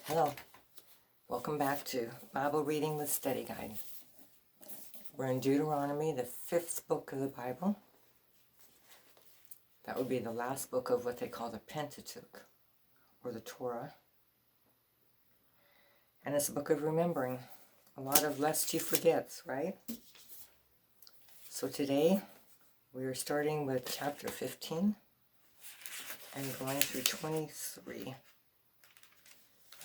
Hello, welcome back to Bible Reading with Study Guide. We're in Deuteronomy, the 5th book of the Bible. That would be the last book of what they call the Pentateuch, or the Torah. And it's a book of remembering. A lot of lest you forgets, right? So today, we are starting with chapter 15 and going through 23.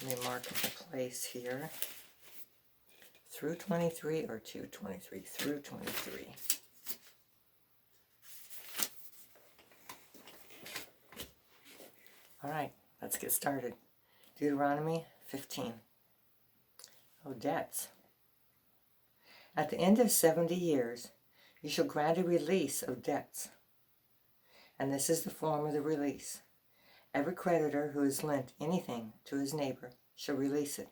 Let me mark the place here. Through 23 or to 23? Through 23. Alright, let's get started. Deuteronomy 15. Oh, debts. At the end of 70 years, you shall grant a release of debts. And this is the form of the release. Every creditor who has lent anything to his neighbor shall release it.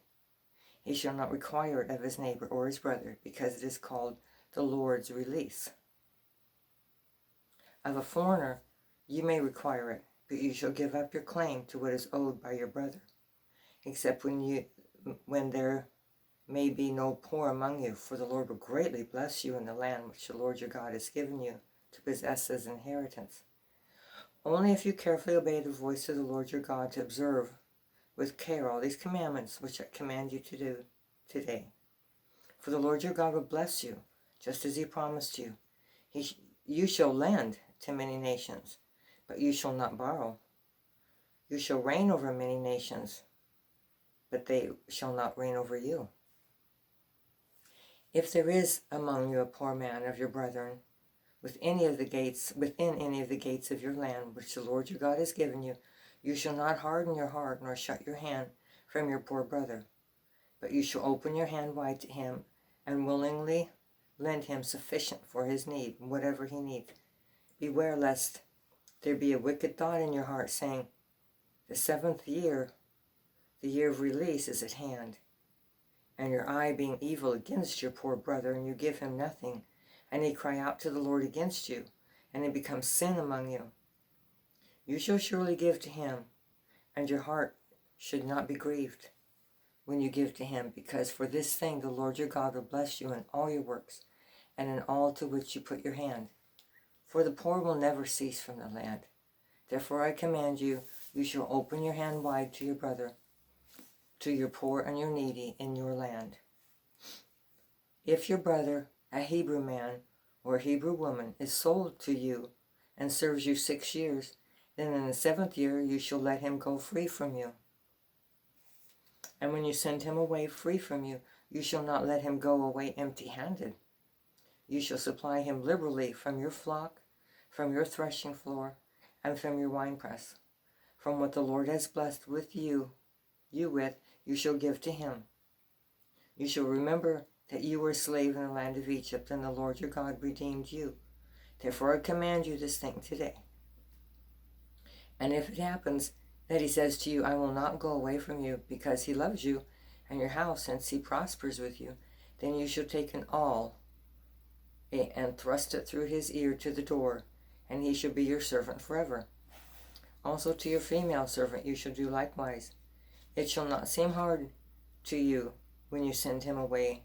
He shall not require it of his neighbor or his brother, because it is called the Lord's release. Of a foreigner you may require it, but you shall give up your claim to what is owed by your brother, except when there may be no poor among you, for the Lord will greatly bless you in the land which the Lord your God has given you to possess as inheritance. Only if you carefully obey the voice of the Lord your God to observe with care all these commandments which I command you to do today. For the Lord your God will bless you, just as he promised you. You shall lend to many nations, but you shall not borrow. You shall reign over many nations, but they shall not reign over you. If there is among you a poor man of your brethren, within any of the gates of your land, which the Lord your God has given you, you shall not harden your heart, nor shut your hand from your poor brother. But you shall open your hand wide to him, and willingly lend him sufficient for his need, whatever he needs. Beware lest there be a wicked thought in your heart, saying, the 7th year, the year of release, is at hand. And your eye being evil against your poor brother, and you give him nothing, and he cry out to the Lord against you, and it becomes sin among you. You shall surely give to him, and your heart should not be grieved when you give to him, because for this thing the Lord your God will bless you in all your works, and in all to which you put your hand. For the poor will never cease from the land. Therefore I command you, you shall open your hand wide to your brother, to your poor and your needy in your land. If your brother, a Hebrew man or a Hebrew woman, is sold to you and serves you 6 years, then in the 7th year you shall let him go free from you. And when you send him away free from you, you shall not let him go away empty-handed. You shall supply him liberally from your flock, from your threshing floor, and from your winepress. From what the Lord has blessed with you shall give to him. You shall remember that you were a slave in the land of Egypt, and the Lord your God redeemed you. Therefore I command you this thing today. And if it happens that he says to you, I will not go away from you, because he loves you and your house, since he prospers with you, then you shall take an awl and thrust it through his ear to the door, and he shall be your servant forever. Also to your female servant you shall do likewise. It shall not seem hard to you when you send him away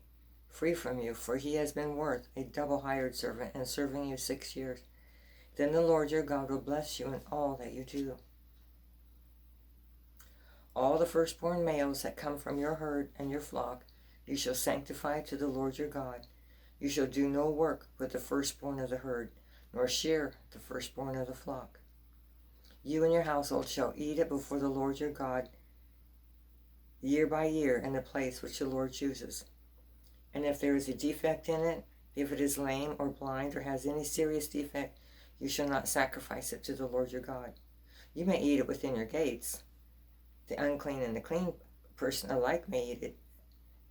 free from you, for he has been worth a double hired servant in serving you 6 years. Then the Lord your God will bless you in all that you do. All the firstborn males that come from your herd and your flock you shall sanctify to the Lord your God. You shall do no work with the firstborn of the herd, nor share the firstborn of the flock. You and your household shall eat it before the Lord your God year by year in the place which the Lord chooses. And if there is a defect in it, if it is lame or blind or has any serious defect, you shall not sacrifice it to the Lord your God. You may eat it within your gates. The unclean and the clean person alike may eat it,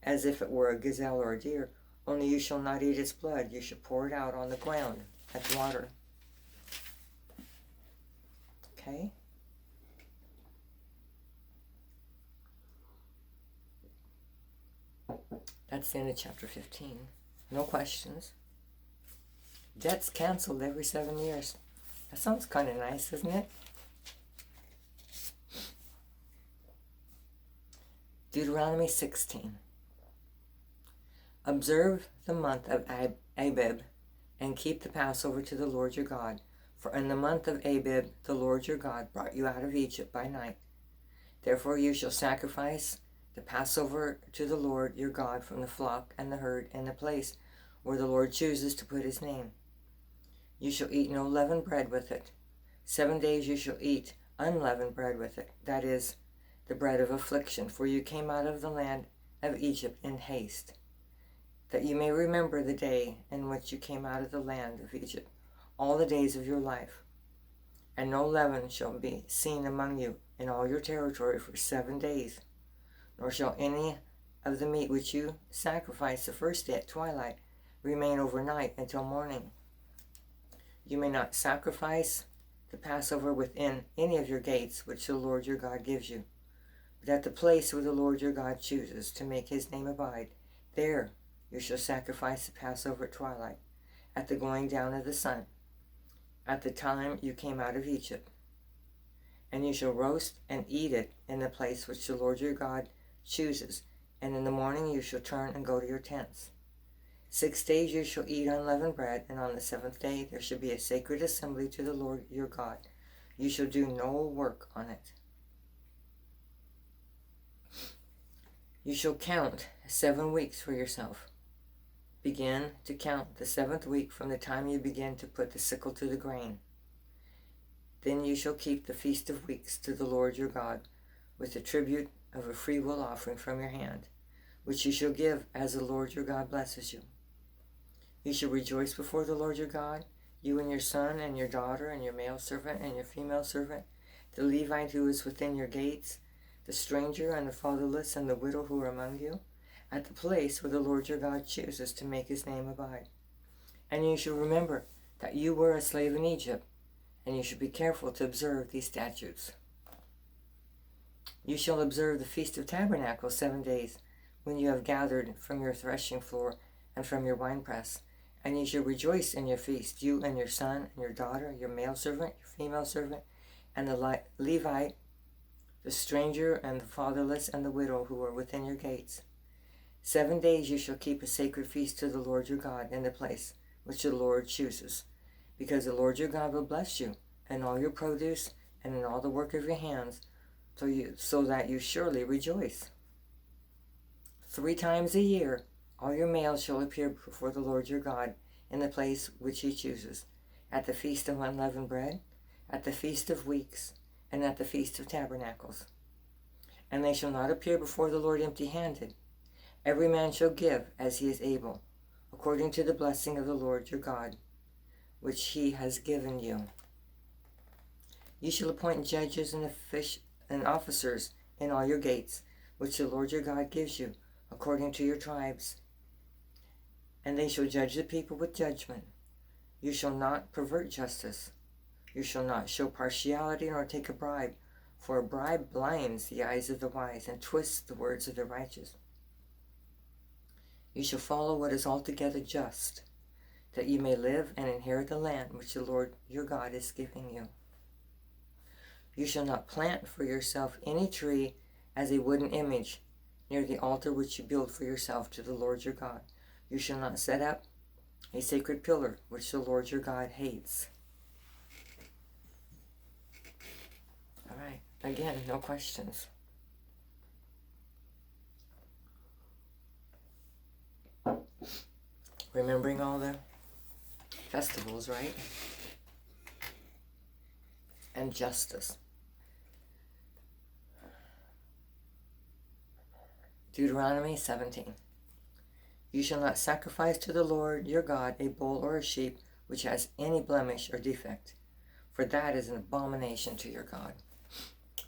as if it were a gazelle or a deer. Only you shall not eat its blood. You shall pour it out on the ground as water. Okay? That's the end of chapter 15. No questions. Debts canceled every 7 years. That sounds kind of nice, doesn't it? Deuteronomy 16. Observe the month of Abib, and keep the Passover to the Lord your God. For in the month of Abib the Lord your God brought you out of Egypt by night. Therefore you shall sacrifice the Passover to the Lord your God from the flock and the herd in the place where the Lord chooses to put his name. You shall eat no leavened bread with it. 7 days you shall eat unleavened bread with it, that is, the bread of affliction, for you came out of the land of Egypt in haste, that you may remember the day in which you came out of the land of Egypt, all the days of your life. And no leaven shall be seen among you in all your territory for 7 days, nor shall any of the meat which you sacrifice the first day at twilight remain overnight until morning. You may not sacrifice the Passover within any of your gates which the Lord your God gives you, but at the place where the Lord your God chooses to make his name abide, there you shall sacrifice the Passover at twilight, at the going down of the sun, at the time you came out of Egypt. And you shall roast and eat it in the place which the Lord your God chooses, and in the morning you shall turn and go to your tents. 6 days you shall eat unleavened bread, and on the 7th day there shall be a sacred assembly to the Lord your God. You shall do no work on it. You shall count 7 weeks for yourself. Begin to count the 7th week from the time you begin to put the sickle to the grain. Then you shall keep the Feast of Weeks to the Lord your God, with the tribute of a freewill offering from your hand, which you shall give as the Lord your God blesses you. You shall rejoice before the Lord your God, you and your son and your daughter and your male servant and your female servant, the Levite who is within your gates, the stranger and the fatherless and the widow who are among you, at the place where the Lord your God chooses to make his name abide. And you shall remember that you were a slave in Egypt, and you shall be careful to observe these statutes. You shall observe the Feast of Tabernacles 7 days, when you have gathered from your threshing floor and from your winepress. And you shall rejoice in your feast, you and your son and your daughter, your male servant, your female servant, and the Levite, the stranger and the fatherless and the widow who are within your gates. 7 days you shall keep a sacred feast to the Lord your God in the place which the Lord chooses, because the Lord your God will bless you in all your produce and in all the work of your hands, so that you surely rejoice. 3 times a year all your males shall appear before the Lord your God in the place which he chooses, at the Feast of Unleavened Bread, at the Feast of Weeks, and at the Feast of Tabernacles. And they shall not appear before the Lord empty-handed. Every man shall give as he is able, according to the blessing of the Lord your God, which he has given you. You shall appoint judges and officers in all your gates, which the Lord your God gives you, according to your tribes. And they shall judge the people with judgment. You shall not pervert justice. You shall not show partiality nor take a bribe, for a bribe blinds the eyes of the wise and twists the words of the righteous. You shall follow what is altogether just, that you may live and inherit the land which the Lord your God is giving you. You shall not plant for yourself any tree as a wooden image near the altar which you build for yourself to the Lord your God. You shall not set up a sacred pillar which the Lord your God hates. All right, again, no questions. Remembering all the festivals, right? And justice. Deuteronomy 17. You shall not sacrifice to the Lord your God a bull or a sheep which has any blemish or defect, for that is an abomination to your God.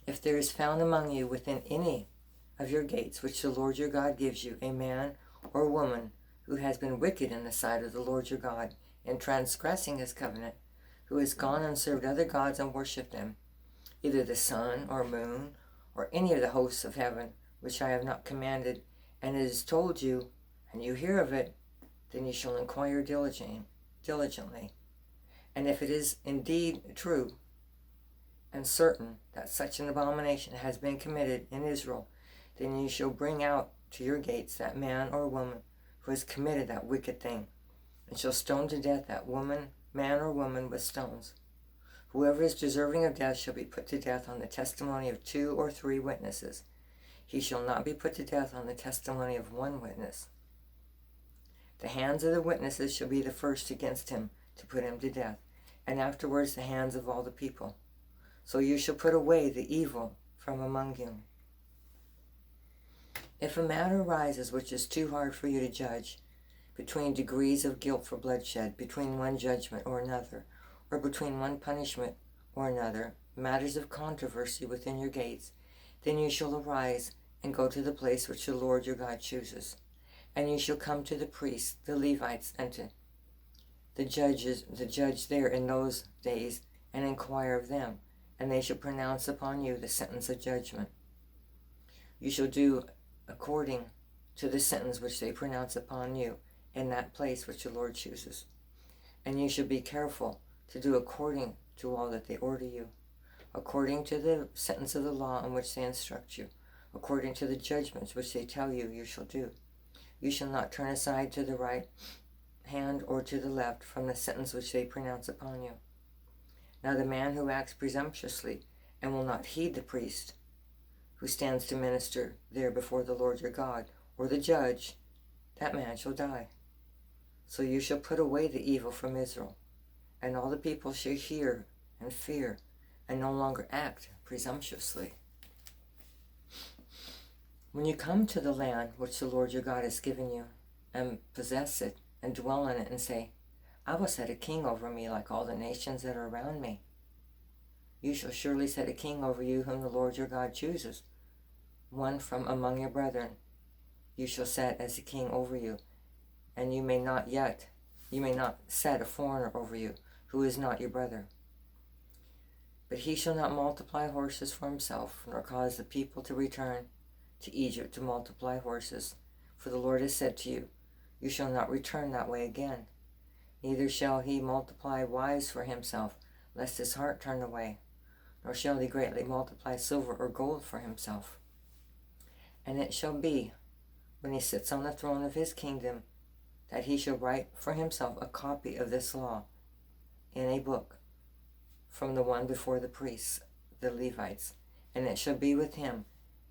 If there is found among you within any of your gates which the Lord your God gives you, a man or woman who has been wicked in the sight of the Lord your God, in transgressing his covenant, who has gone and served other gods and worshipped them, either the sun or moon, or any of the hosts of heaven, which I have not commanded, and it is told you, and you hear of it, then you shall inquire diligently. And if it is indeed true and certain that such an abomination has been committed in Israel, then you shall bring out to your gates that man or woman who has committed that wicked thing, and shall stone to death that man or woman with stones. Whoever is deserving of death shall be put to death on the testimony of 2 or 3 witnesses. He shall not be put to death on the testimony of 1 witness. The hands of the witnesses shall be the first against him to put him to death, and afterwards the hands of all the people. So you shall put away the evil from among you. If a matter arises which is too hard for you to judge, between degrees of guilt for bloodshed, between one judgment or another, or between one punishment or another, matters of controversy within your gates, then you shall arise and go to the place which the Lord your God chooses. And you shall come to the priests, the Levites, and to the judge there in those days, and inquire of them, and they shall pronounce upon you the sentence of judgment. You shall do according to the sentence which they pronounce upon you in that place which the Lord chooses. And you shall be careful to do according to all that they order you, according to the sentence of the law in which they instruct you, according to the judgments which they tell you you shall do. You shall not turn aside to the right hand or to the left from the sentence which they pronounce upon you. Now the man who acts presumptuously and will not heed the priest who stands to minister there before the Lord your God, or the judge, that man shall die. So you shall put away the evil from Israel, and all the people shall hear and fear, and no longer act presumptuously. When you come to the land which the Lord your God has given you, and possess it, and dwell in it, and say, I will set a king over me like all the nations that are around me, you shall surely set a king over you whom the Lord your God chooses, one from among your brethren. You shall set as a king over you, and you may not set a foreigner over you, who is not your brother. But he shall not multiply horses for himself, nor cause the people to return to Egypt to multiply horses. For the Lord has said to you, you shall not return that way again. Neither shall he multiply wives for himself, lest his heart turn away, nor shall he greatly multiply silver or gold for himself. And it shall be, when he sits on the throne of his kingdom, that he shall write for himself a copy of this law in a book from the one before the priests, the Levites, and it shall be with him,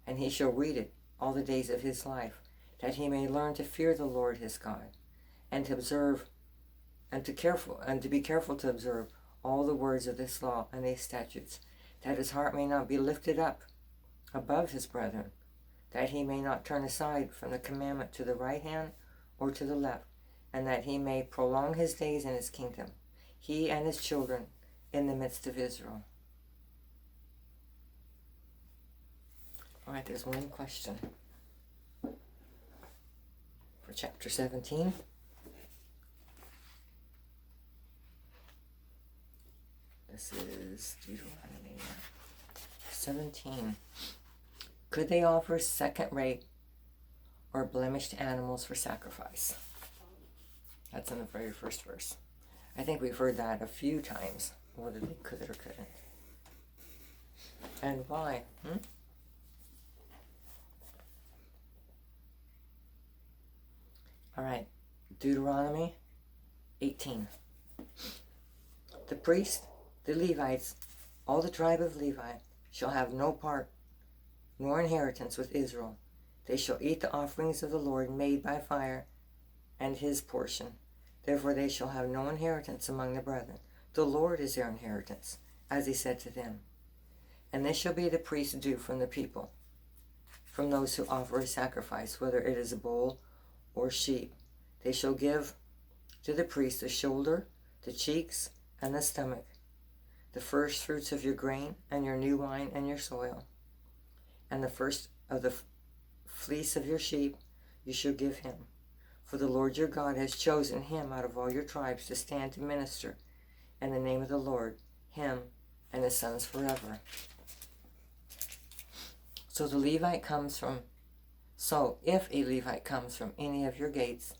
and he shall read it all the days of his life, that he may learn to fear the Lord his God, and to observe, and to be careful to observe all the words of this law and these statutes, that his heart may not be lifted up above his brethren, that he may not turn aside from the commandment to the right hand or to the left, and that he may prolong his days in his kingdom, he and his children in the midst of Israel. All right, there's one question for chapter 17. This is Deuteronomy 17. Could they offer second-rate or blemished animals for sacrifice? That's in the very first verse. I think we've heard that a few times, whether they could or couldn't. And why? All right, Deuteronomy 18. The priest, the Levites, all the tribe of Levi, shall have no part nor inheritance with Israel. They shall eat the offerings of the Lord made by fire, and his portion. Therefore they shall have no inheritance among the brethren. The Lord is their inheritance, as he said to them. And this shall be the priest's due from the people, from those who offer a sacrifice, whether it is a bull or sheep. They shall give to the priest the shoulder, the cheeks, and the stomach, the first fruits of your grain, and your new wine, and your soil, and the first of the fleece of your sheep you shall give him. For the Lord your God has chosen him out of all your tribes to stand to minister in the name of the Lord, him and his sons forever. So if a Levite comes from any of your gates,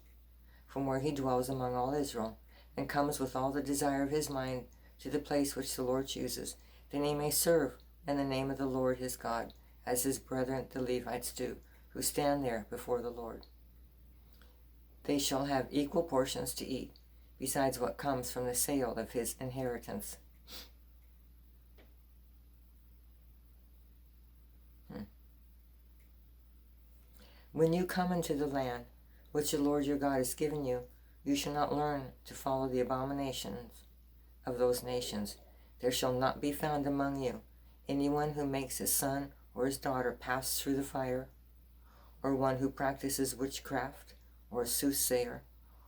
from where he dwells among all Israel, and comes with all the desire of his mind to the place which the Lord chooses, then he may serve in the name of the Lord his God, as his brethren the Levites do, who stand there before the Lord. They shall have equal portions to eat, besides what comes from the sale of his inheritance. When you come into the land which the Lord your God has given you, you shall not learn to follow the abominations of those nations. There shall not be found among you anyone who makes his son or his daughter pass through the fire, or one who practices witchcraft, or a soothsayer,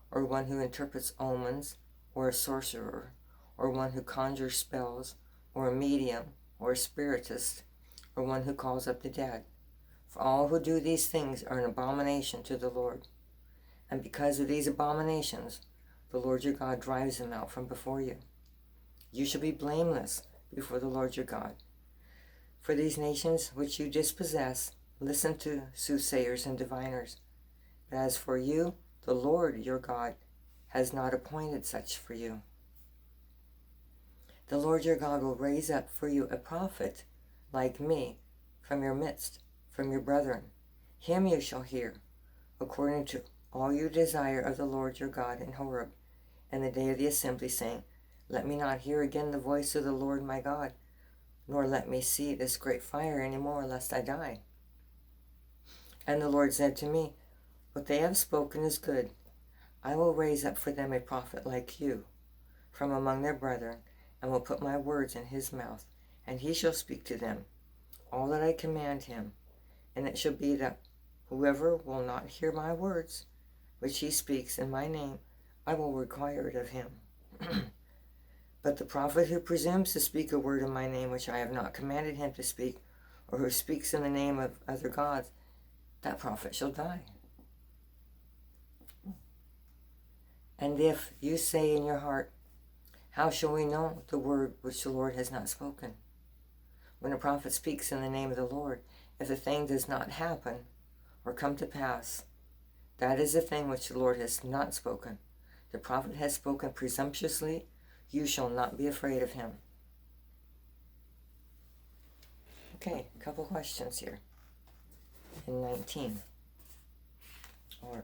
or one who interprets omens, or a sorcerer, or one who conjures spells, or a medium, or a spiritist, or one who calls up the dead. For all who do these things are an abomination to the Lord. And because of these abominations, the Lord your God drives them out from before you. You shall be blameless before the Lord your God. For these nations which you dispossess, listen to soothsayers and diviners. But as for you, the Lord your God has not appointed such for you. The Lord your God will raise up for you a prophet like me from your midst, from your brethren. Him you shall hear, according to all you desire of the Lord your God in Horeb, in the day of the assembly, saying, Let me not hear again the voice of the Lord my God, nor let me see this great fire any more, lest I die. And the Lord said to me, What they have spoken is good. I will raise up for them a prophet like you from among their brethren, and will put my words in his mouth, and he shall speak to them all that I command him. And it shall be that whoever will not hear my words, which he speaks in my name, I will require it of him. But the prophet who presumes to speak a word in my name which I have not commanded him to speak, or who speaks in the name of other gods, that prophet shall die. And if you say in your heart, How shall we know the word which the Lord has not spoken? When a prophet speaks in the name of the Lord, if the thing does not happen or come to pass, that is the thing which the Lord has not spoken. The prophet has spoken presumptuously. You shall not be afraid of him. Okay, a couple questions here. In 19 or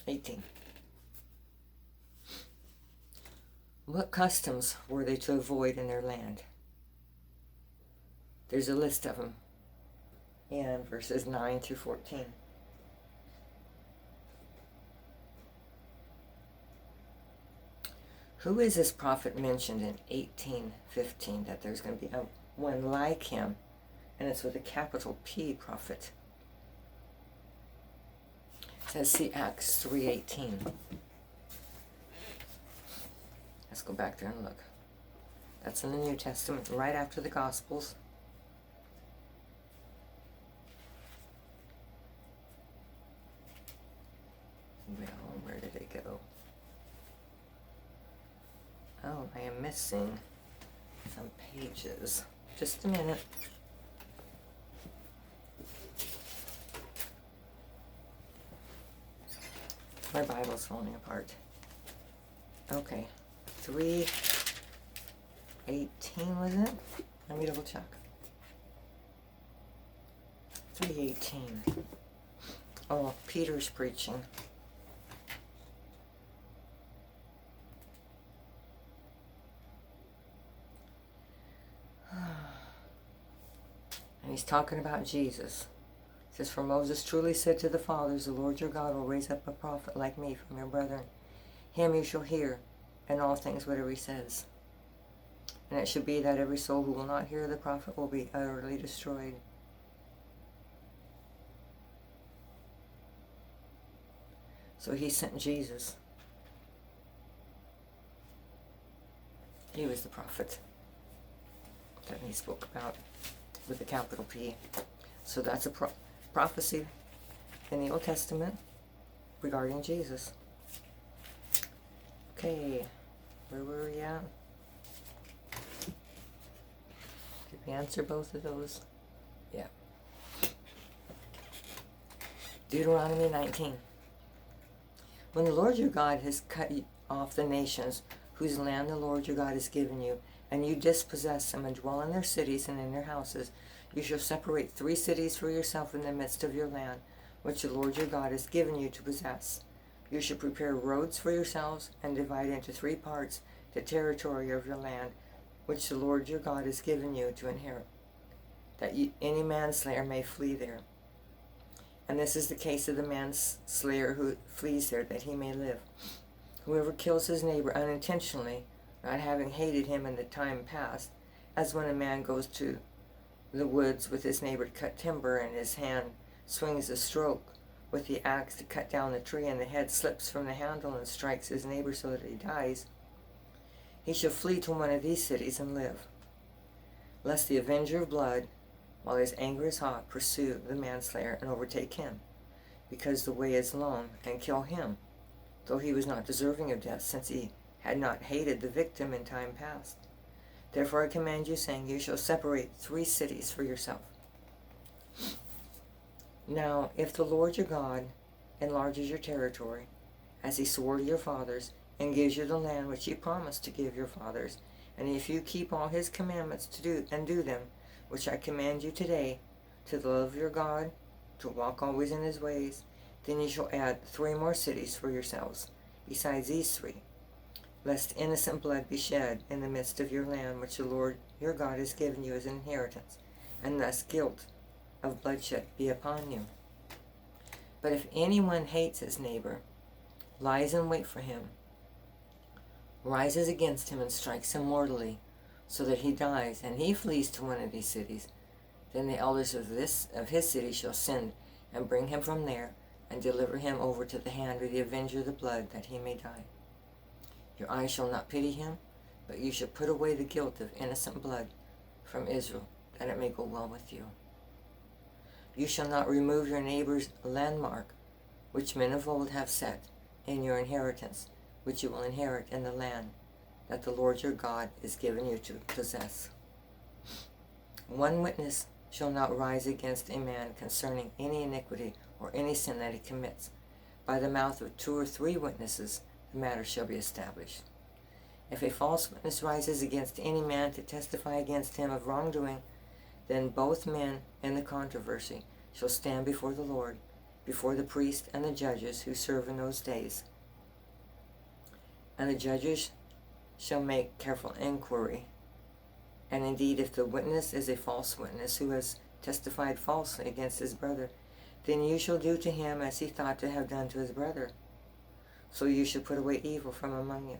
18. What customs were they to avoid in their land? There's a list of them in verses 9 through 14. Who is this prophet mentioned in 18:15 that there's going to be one like him? And it's with a capital P, prophet. It says, see Acts 3:18. Let's go back there and look. That's in the New Testament, right after the Gospels. Well, where did it go? Oh, I am missing some pages. Just a minute. My Bible's falling apart. Okay. 3:18 was it? Let me double check. 3:18. Oh, Peter's preaching. And he's talking about Jesus. It says, For Moses truly said to the fathers, The Lord your God will raise up a prophet like me from your brethren. Him you shall hear, and all things whatever he says. And it shall be that every soul who will not hear the prophet will be utterly destroyed. So he sent Jesus. He was the prophet that he spoke about with a capital P. So that's a prophecy in the Old Testament regarding Jesus. Okay, where were we at? Did we answer both of those? Yeah. Deuteronomy 19. When the Lord your God has cut off the nations whose land the Lord your God has given you, and you dispossess them and dwell in their cities and in their houses, you shall separate 3 cities for yourself in the midst of your land, which the Lord your God has given you to possess. You shall prepare roads for yourselves and divide into 3 parts the territory of your land, which the Lord your God has given you to inherit, that any manslayer may flee there. And this is the case of the manslayer who flees there, that he may live. Whoever kills his neighbor unintentionally, not having hated him in the time past, as when a man goes to the woods with his neighbor to cut timber, and his hand swings a stroke with the axe to cut down the tree, and the head slips from the handle and strikes his neighbor so that he dies, he shall flee to one of these cities and live, lest the avenger of blood, while his anger is hot, pursue the manslayer and overtake him, because the way is long, and kill him, though he was not deserving of death, since he had not hated the victim in time past. Therefore I command you, saying, you shall separate 3 cities for yourself. Now, if the Lord your God enlarges your territory, as he swore to your fathers, and gives you the land which he promised to give your fathers, and if you keep all his commandments to do them, which I command you today, to love your God, to walk always in his ways, then you shall add 3 more cities for yourselves, besides these 3, lest innocent blood be shed in the midst of your land, which the Lord your God has given you as an inheritance, and thus guilt of bloodshed be upon you. But if anyone hates his neighbor, lies in wait for him, rises against him and strikes him mortally, so that he dies, and he flees to one of these cities, then the elders of his city shall send and bring him from there, and deliver him over to the hand of the avenger of the blood, that he may die. Your eyes shall not pity him, but you shall put away the guilt of innocent blood from Israel, that it may go well with you. You shall not remove your neighbor's landmark, which men of old have set in your inheritance, which you will inherit in the land that the Lord your God is given you to possess. 1 witness shall not rise against a man concerning any iniquity or any sin that he commits. By the mouth of 2 or 3 witnesses the matter shall be established. If a false witness rises against any man to testify against him of wrongdoing, then both men in the controversy shall stand before the Lord, before the priest and the judges who serve in those days. And the judges shall make careful inquiry. And indeed, if the witness is a false witness who has testified falsely against his brother, then you shall do to him as he thought to have done to his brother. So you shall put away evil from among you.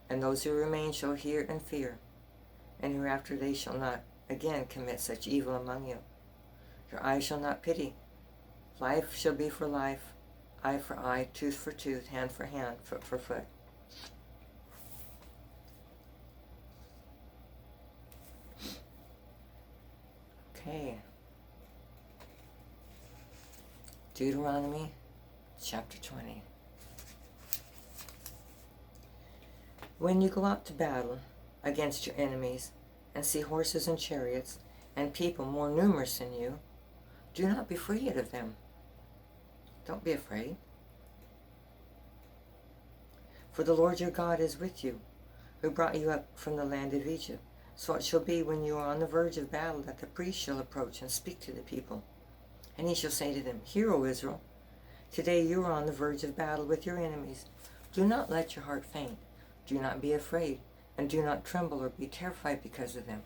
And those who remain shall hear and fear, and hereafter they shall not again commit such evil among you. Your eye shall not pity. Life shall be for life, eye for eye, tooth for tooth, hand for hand, foot for foot. Okay. Deuteronomy chapter 20. When you go out to battle against your enemies and see horses and chariots and people more numerous than you, do not be afraid of them. Don't be afraid. For the Lord your God is with you, who brought you up from the land of Egypt. So it shall be when you are on the verge of battle that the priest shall approach and speak to the people. And he shall say to them, Hear, O Israel, today you are on the verge of battle with your enemies. Do not let your heart faint. Do not be afraid, and do not tremble or be terrified because of them.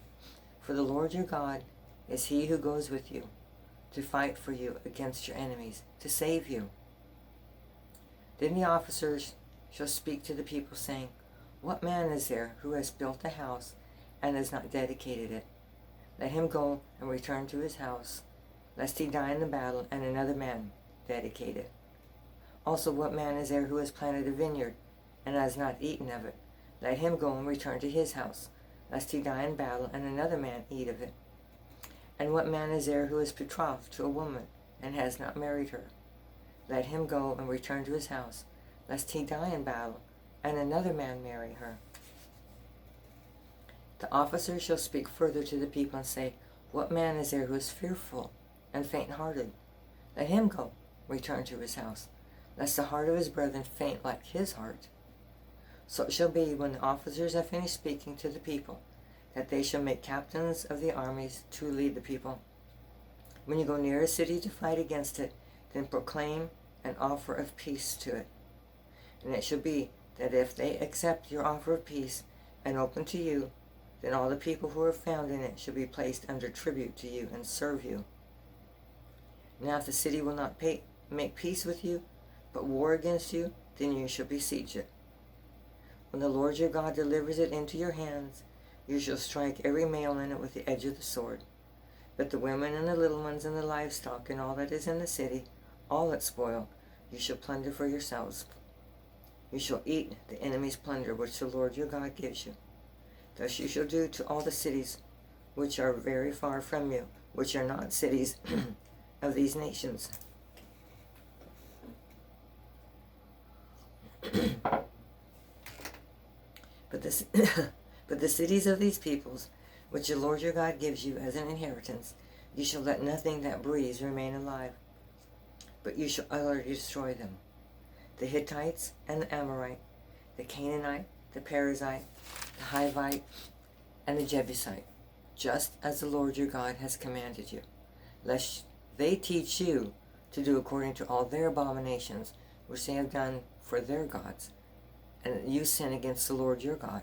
For the Lord your God is he who goes with you, to fight for you against your enemies, to save you. Then the officers shall speak to the people, saying, What man is there who has built a house and has not dedicated it? Let him go and return to his house, lest he die in the battle and another man dedicate it. Also, what man is there who has planted a vineyard and has not eaten of it? Let him go and return to his house, lest he die in battle and another man eat of it. And what man is there who is betrothed to a woman and has not married her? Let him go and return to his house, lest he die in battle and another man marry her. The officers shall speak further to the people and say, What man is there who is fearful and faint-hearted? Let him go, return to his house, lest the heart of his brethren faint like his heart. So it shall be, when the officers have finished speaking to the people, that they shall make captains of the armies to lead the people. When you go near a city to fight against it, then proclaim an offer of peace to it. And it shall be that if they accept your offer of peace and open to you, then all the people who are found in it shall be placed under tribute to you and serve you. Now if the city will not make peace with you, but war against you, then you shall besiege it. When the Lord your God delivers it into your hands, you shall strike every male in it with the edge of the sword. But the women and the little ones and the livestock and all that is in the city, all its spoil, you shall plunder for yourselves. You shall eat the enemy's plunder which the Lord your God gives you. Thus you shall do to all the cities which are very far from you, which are not cities of these nations. But the cities of these peoples, which the Lord your God gives you as an inheritance, you shall let nothing that breathes remain alive, but you shall utterly destroy them. The Hittites and the Amorite, the Canaanite, the Perizzite, the Hivite, and the Jebusite, just as the Lord your God has commanded you, lest they teach you to do according to all their abominations which they have done for their gods, and you sin against the Lord your God.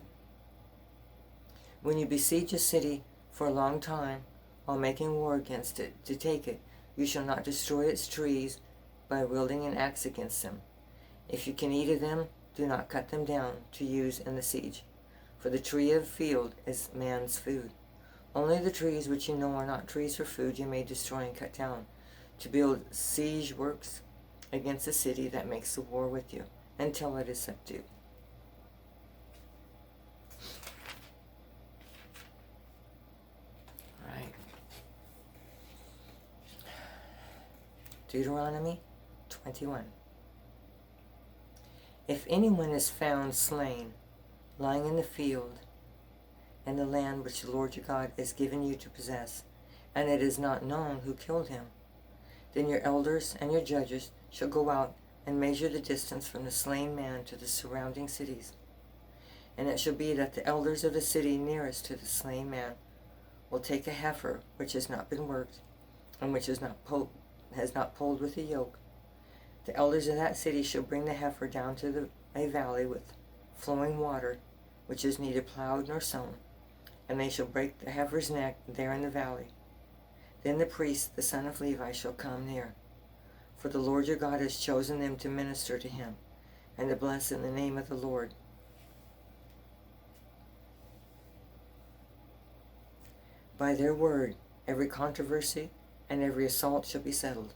When you besiege a city for a long time, while making war against it to take it, you shall not destroy its trees by wielding an axe against them. If you can eat of them, do not cut them down to use in the siege, for the tree of the field is man's food. Only the trees which you know are not trees for food you may destroy and cut down, to build siege works against the city that makes the war with you, until it is subdued. Right. Deuteronomy 21. If anyone is found slain, lying in the field, in the land which the Lord your God has given you to possess, and it is not known who killed him, then your elders and your judges shall go out and measure the distance from the slain man to the surrounding cities. And it shall be that the elders of the city nearest to the slain man will take a heifer which has not been worked, and which has not pulled with a yoke. The elders of that city shall bring the heifer down to a valley with flowing water, which is neither plowed nor sown, and they shall break the heifer's neck there in the valley. Then the priest, the son of Levi, shall come near, for the Lord your God has chosen them to minister to him, and to bless in the name of the Lord. By their word, every controversy and every assault shall be settled.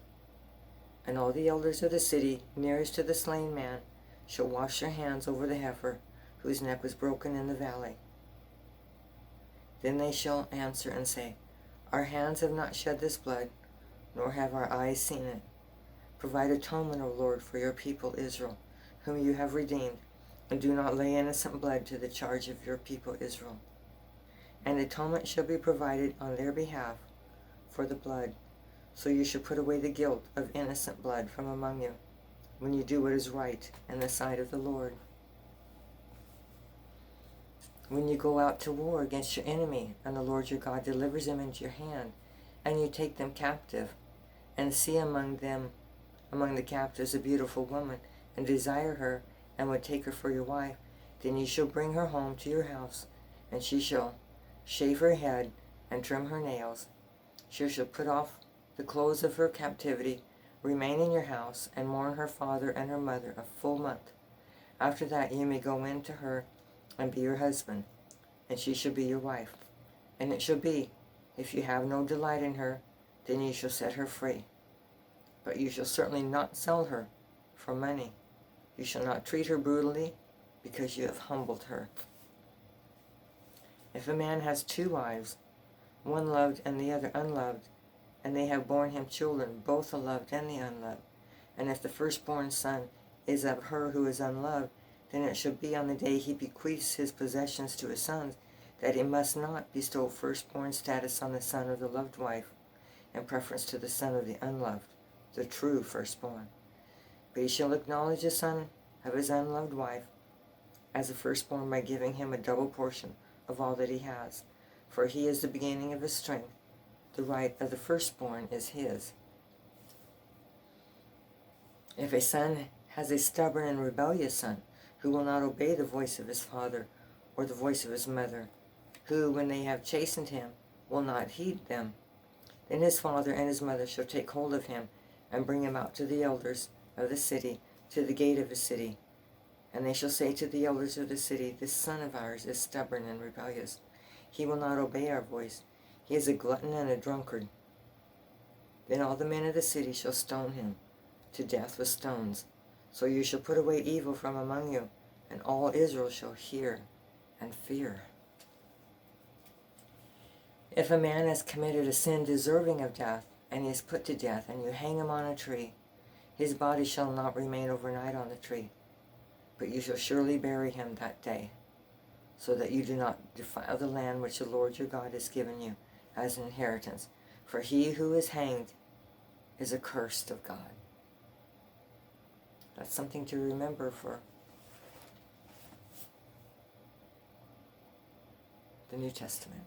And all the elders of the city nearest to the slain man shall wash their hands over the heifer whose neck was broken in the valley. Then they shall answer and say, Our hands have not shed this blood, nor have our eyes seen it. Provide atonement, O Lord, for your people Israel, whom you have redeemed, and do not lay innocent blood to the charge of your people Israel. And atonement shall be provided on their behalf for the blood. So you shall put away the guilt of innocent blood from among you, when you do what is right in the sight of the Lord. When you go out to war against your enemy, and the Lord your God delivers them into your hand, and you take them captive, and see among the captives, a beautiful woman, and desire her, and would take her for your wife, then you shall bring her home to your house, and she shall shave her head and trim her nails. She shall put off the clothes of her captivity, remain in your house, and mourn her father and her mother a full month. After that you may go in to her and be your husband, and she shall be your wife. And it shall be, if you have no delight in her, then you shall set her free. But you shall certainly not sell her for money. You shall not treat her brutally, because you have humbled her. If a man has 2 wives, one loved and the other unloved, and they have borne him children, both the loved and the unloved, and if the firstborn son is of her who is unloved, then it shall be on the day he bequeaths his possessions to his sons, that he must not bestow firstborn status on the son of the loved wife, in preference to the son of the unloved, the true firstborn. But he shall acknowledge the son of his unloved wife as a firstborn by giving him a double portion of all that he has. For he is the beginning of his strength. The right of the firstborn is his. If a son has a stubborn and rebellious son, who will not obey the voice of his father or the voice of his mother, who, when they have chastened him, will not heed them, then his father and his mother shall take hold of him and bring him out to the elders of the city, to the gate of the city. And they shall say to the elders of the city, This son of ours is stubborn and rebellious. He will not obey our voice. He is a glutton and a drunkard. Then all the men of the city shall stone him to death with stones. So you shall put away evil from among you, and all Israel shall hear and fear. If a man has committed a sin deserving of death, and he is put to death, and you hang him on a tree, his body shall not remain overnight on the tree, but you shall surely bury him that day, so that you do not defile the land which the Lord your God has given you as an inheritance. For he who is hanged is accursed of God. That's something to remember for the New Testament.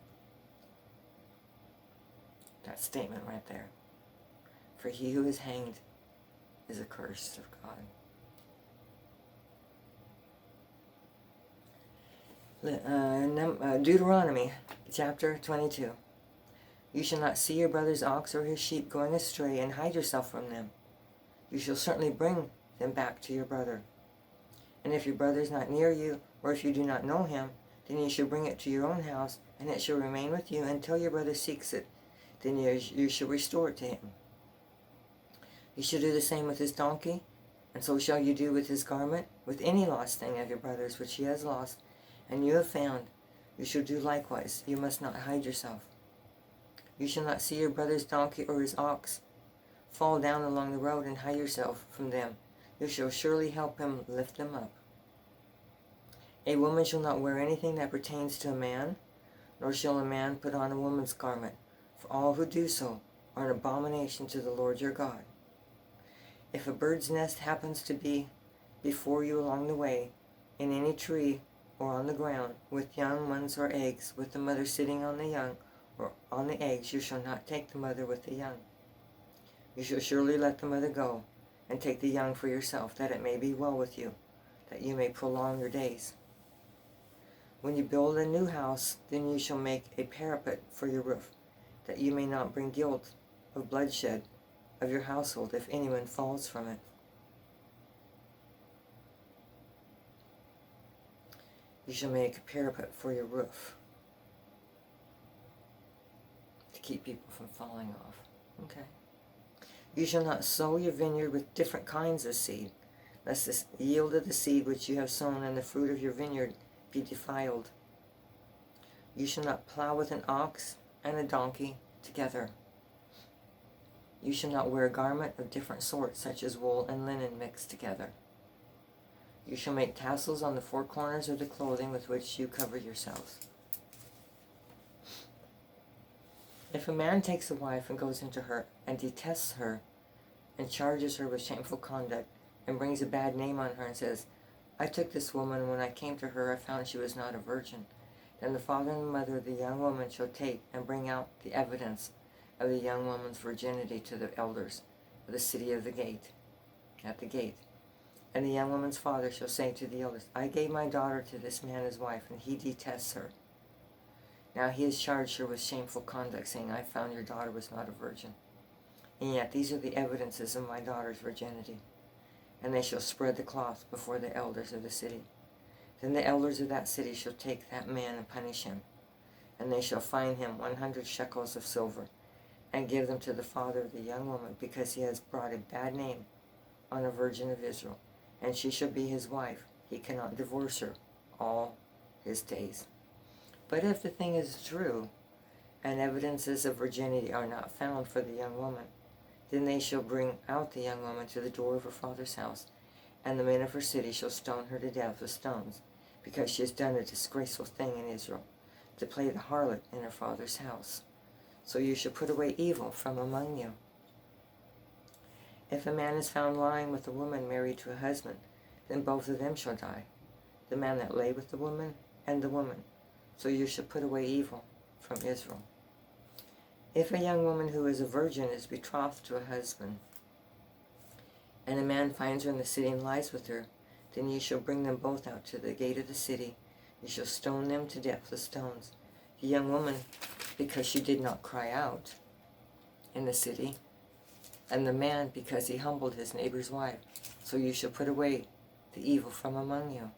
That statement right there. For he who is hanged is accursed of God. Deuteronomy chapter 22. You shall not see your brother's ox or his sheep going astray and hide yourself from them. You shall certainly bring them back to your brother. And if your brother is not near you, or if you do not know him, then you shall bring it to your own house, and it shall remain with you until your brother seeks it. Then you shall restore it to him. You shall do the same with his donkey, and so shall you do with his garment, with any lost thing of your brother's which he has lost, and you have found. You shall do likewise. You must not hide yourself. You shall not see your brother's donkey or his ox fall down along the road and hide yourself from them. You shall surely help him lift them up. A woman shall not wear anything that pertains to a man, nor shall a man put on a woman's garment, for all who do so are an abomination to the Lord your God. If a bird's nest happens to be before you along the way, in any tree or on the ground, with young ones or eggs, with the mother sitting on the young or on the eggs, you shall not take the mother with the young. You shall surely let the mother go, and take the young for yourself, that it may be well with you, that you may prolong your days. When you build a new house, then you shall make a parapet for your roof, that you may not bring guilt of bloodshed of your household if anyone falls from it. You shall make a parapet for your roof, to keep people from falling off. Okay. You shall not sow your vineyard with different kinds of seed, lest the yield of the seed which you have sown and the fruit of your vineyard be defiled. You shall not plow with an ox and a donkey together. You shall not wear a garment of different sorts, such as wool and linen mixed together. You shall make tassels on the four corners of the clothing with which you cover yourselves. If a man takes a wife and goes into her and detests her and charges her with shameful conduct and brings a bad name on her and says, I took this woman, and when I came to her I found she was not a virgin, then the father and the mother of the young woman shall take and bring out the evidence of the young woman's virginity to the elders of the city of the gate, at the gate. And the young woman's father shall say to the elders, I gave my daughter to this man as wife, and he detests her. Now he has charged her with shameful conduct, saying, I found your daughter was not a virgin. And yet these are the evidences of my daughter's virginity. And they shall spread the cloth before the elders of the city. Then the elders of that city shall take that man and punish him. And they shall fine him 100 shekels of silver, and give them to the father of the young woman, because he has brought a bad name on a virgin of Israel. And she shall be his wife. He cannot divorce her all his days. But if the thing is true, and evidences of virginity are not found for the young woman, then they shall bring out the young woman to the door of her father's house, and the men of her city shall stone her to death with stones, because she has done a disgraceful thing in Israel, to play the harlot in her father's house. So you shall put away evil from among you. If a man is found lying with a woman married to a husband, then both of them shall die. the man that lay with the woman, and the woman. So you shall put away evil from Israel. If a young woman who is a virgin is betrothed to a husband, and a man finds her in the city and lies with her, then ye shall bring them both out to the gate of the city. You shall stone them to death with stones. The young woman, because she did not cry out in the city, and the man, because he humbled his neighbor's wife. So you shall put away the evil from among you.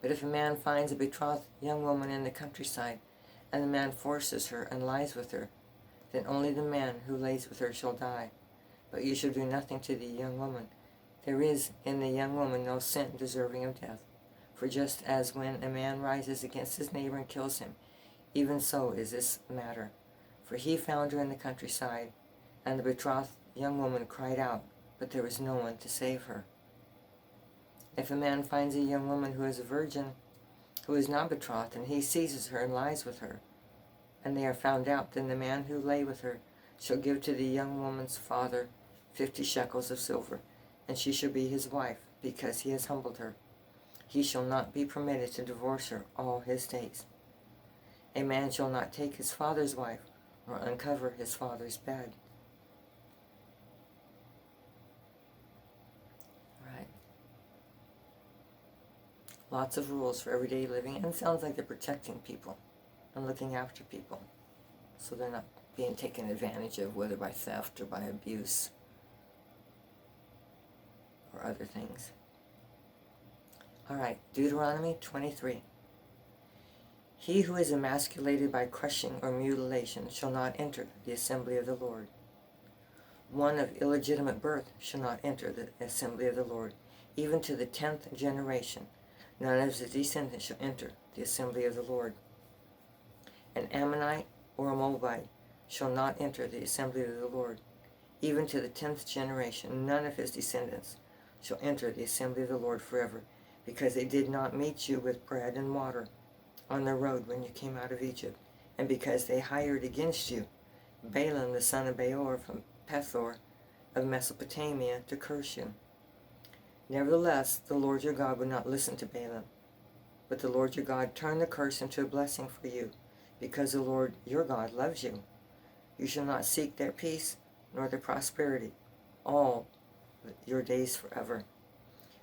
But if a man finds a betrothed young woman in the countryside, and the man forces her and lies with her, then only the man who lays with her shall die. But you shall do nothing to the young woman. There is in the young woman no sin deserving of death. For just as when a man rises against his neighbor and kills him, even so is this matter. For he found her in the countryside, and the betrothed young woman cried out, but there was no one to save her. If a man finds a young woman who is a virgin, who is not betrothed, and he seizes her and lies with her, and they are found out, then the man who lay with her shall give to the young woman's father 50 shekels of silver, and she shall be his wife, because he has humbled her. He shall not be permitted to divorce her all his days. A man shall not take his father's wife, or uncover his father's bed. Right. Lots of rules for everyday living, and it sounds like they're protecting people and looking after people, so they're not being taken advantage of, whether by theft or by abuse or other things. All right, Deuteronomy 23. He who is emasculated by crushing or mutilation shall not enter the assembly of the Lord. One of illegitimate birth shall not enter the assembly of the Lord, even to the 10th generation. None of his descendants shall enter the assembly of the Lord. An Ammonite or a Moabite shall not enter the assembly of the Lord, even to the 10th generation. None of his descendants shall enter the assembly of the Lord forever, because they did not meet you with bread and water on the road when you came out of Egypt, and because they hired against you Balaam the son of Beor from Pethor of Mesopotamia to curse you. Nevertheless, the Lord your God would not listen to Balaam, but the Lord your God turned the curse into a blessing for you, because the Lord your God loves you. You shall not seek their peace nor their prosperity all your days forever.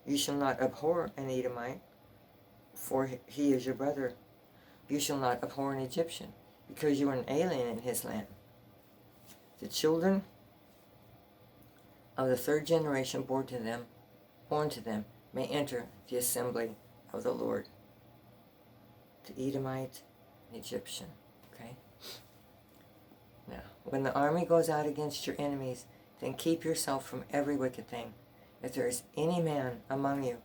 You shall not abhor an Edomite, for he is your brother. You shall not abhor an Egyptian, because you are an alien in his land. The children of the 3rd generation born to them, may enter the assembly of the Lord. The Edomite, and Egyptian. Okay? Now, when the army goes out against your enemies, then keep yourself from every wicked thing. If there is any man among you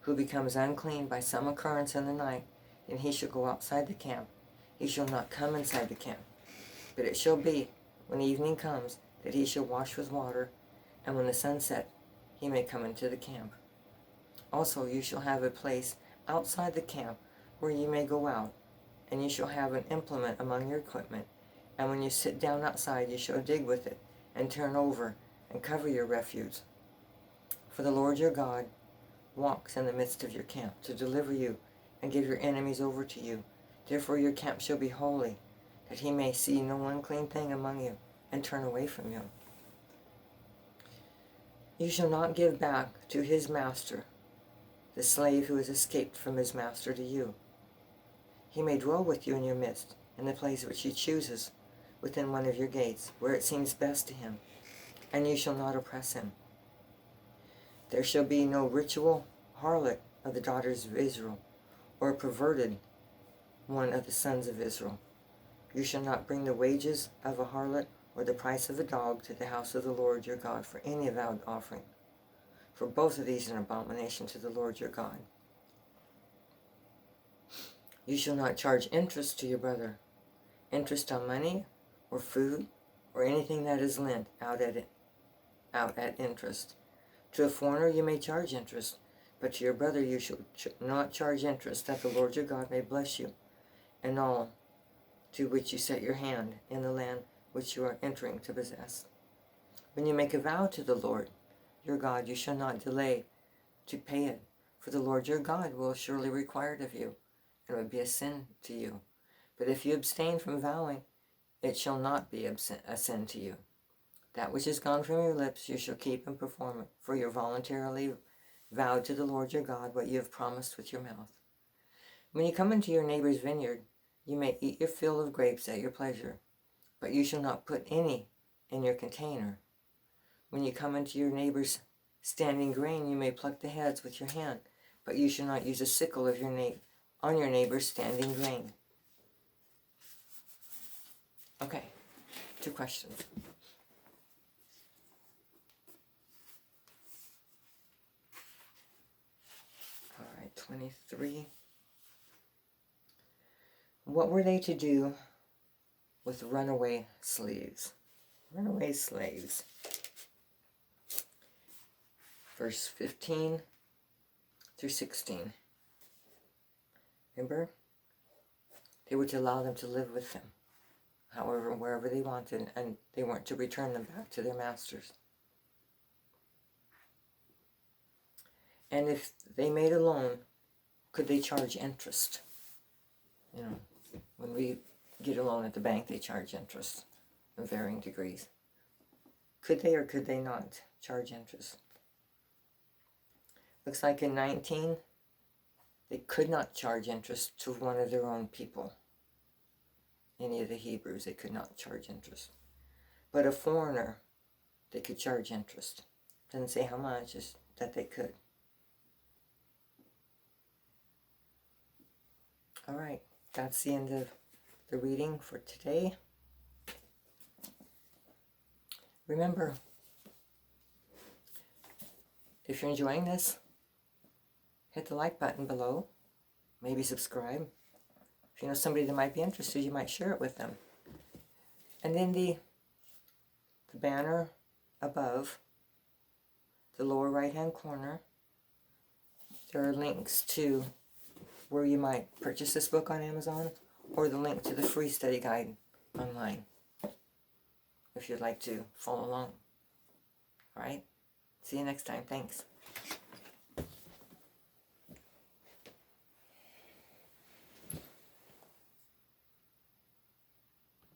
who becomes unclean by some occurrence in the night, then he shall go outside the camp. He shall not come inside the camp. But it shall be, when evening comes, that he shall wash with water, and when the sun sets, he may come into the camp. Also you shall have a place outside the camp where you may go out, and you shall have an implement among your equipment, and when you sit down outside you shall dig with it, and turn over, and cover your refuge. For the Lord your God walks in the midst of your camp, to deliver you, and give your enemies over to you. Therefore your camp shall be holy, that he may see no unclean thing among you, and turn away from you. You shall not give back to his master the slave who has escaped from his master to you. He may dwell with you in your midst, in the place which he chooses, within one of your gates, where it seems best to him, and you shall not oppress him. There shall be no ritual harlot of the daughters of Israel, or a perverted one of the sons of Israel. You shall not bring the wages of a harlot or the price of a dog to the house of the Lord your God for any avowed offering. For both of these are an abomination to the Lord your God. You shall not charge interest to your brother, interest on money or food or anything that is lent out at interest. To a foreigner you may charge interest, but to your brother you shall not charge interest, that the Lord your God may bless you in all to which you set your hand in the land which you are entering to possess. When you make a vow to the Lord your God, you shall not delay to pay it, For the Lord your God will surely require it of you, and it would be a sin to you. But if you abstain from vowing, it shall not be a sin to you. That which is gone from your lips you shall keep and perform it, for you voluntarily vowed to the Lord your God what you have promised with your mouth. When you come into your neighbor's vineyard, you may eat your fill of grapes at your pleasure, but you shall not put any in your container. When you come into your neighbor's standing grain, you may pluck the heads with your hand, but you shall not use a sickle of on your neighbor's standing grain. Okay, 2 questions. All right, 23. What were they to do with runaway slaves? Runaway slaves. Verse 15 through 16. Remember? They were to allow them to live with them, however, wherever they wanted, and they weren't to return them back to their masters. And if they made a loan, could they charge interest? You know, when we get a loan at the bank, they charge interest in varying degrees. Could they or could they not charge interest? Looks like in 19, they could not charge interest to one of their own people. Any of the Hebrews, they could not charge interest. But a foreigner, they could charge interest. Doesn't say how much, just that they could. All right, that's the end of the reading for today. Remember, if you're enjoying this, hit the like button below. Maybe subscribe. If you know somebody that might be interested, you might share it with them. And then the banner above, the lower right-hand corner, there are links to where you might purchase this book on Amazon, or the link to the free study guide online, if you'd like to follow along. All right? See you next time. Thanks.